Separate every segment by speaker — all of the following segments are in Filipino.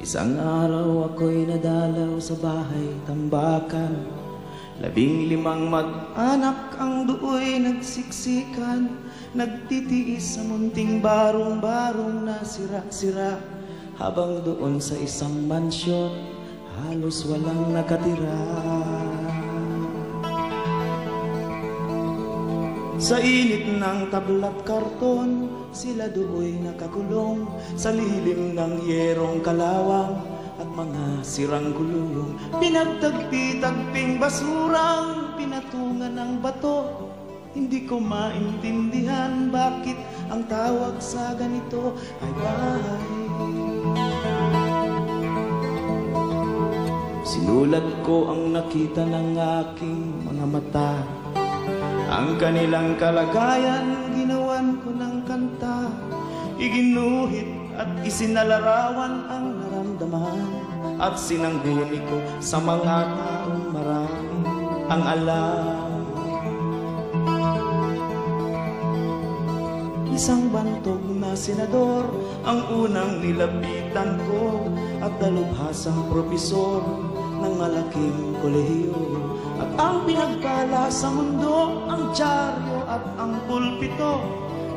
Speaker 1: Isang araw ako'y nadalaw sa bahay tambakan. 15 mag-anak ang duoy nagsiksikan, nagtitiis sa munting barong-barong na sira-sira. Habang doon sa isang mansyon, halos walang nakatira. Sa init ng tablat karton, sila do'y nakakulong sa lilim ng yerong kalawang at mga sirang gulong. Pinagtagpi-tagping basurang pinatungan ng bato. Hindi ko maintindihan bakit ang tawag sa ganito ay bahay. Sinulat ko ang nakita ng aking mga mata. Ang kanilang kalagayan, ginawan ko ng kanta. Iginuhit at isinalarawan ang naramdaman. At sinangguni ko sa mga taong marami ang alam. Isang bantog na senador ang unang nilapitan ko, at dalubhasang propesor ng malaking kolehiyo. At ang pinagpala sa mundo, ang dyaryo at ang pulpito,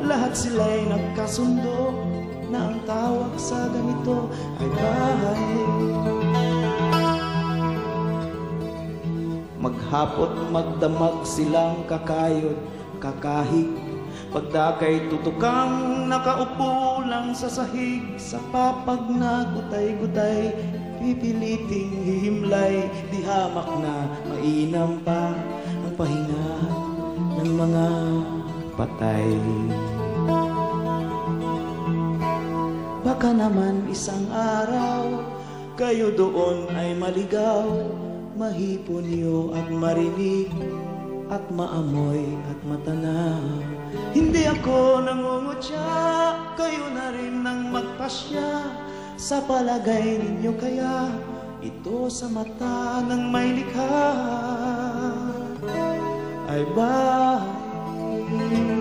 Speaker 1: lahat sila'y nagkasundo na ang tawag sa ganito ay bahay. Maghapot magdamag silang kakayod, kakahig, pagdakay tutukang nakaupo lang sa sahig. Sa papag na gutay-gutay, pipiliting hihimlay, di hamak na mainam pa ang pahinga ng mga patay. Baka naman isang araw kayo doon ay maligaw, mahipon niyo at marinig at maamoy at matanaw. Hindi ako nangungutya, kayo na rin nang magpasya. Sa palagay ninyo kaya ito sa mata ng may likha ay bahay.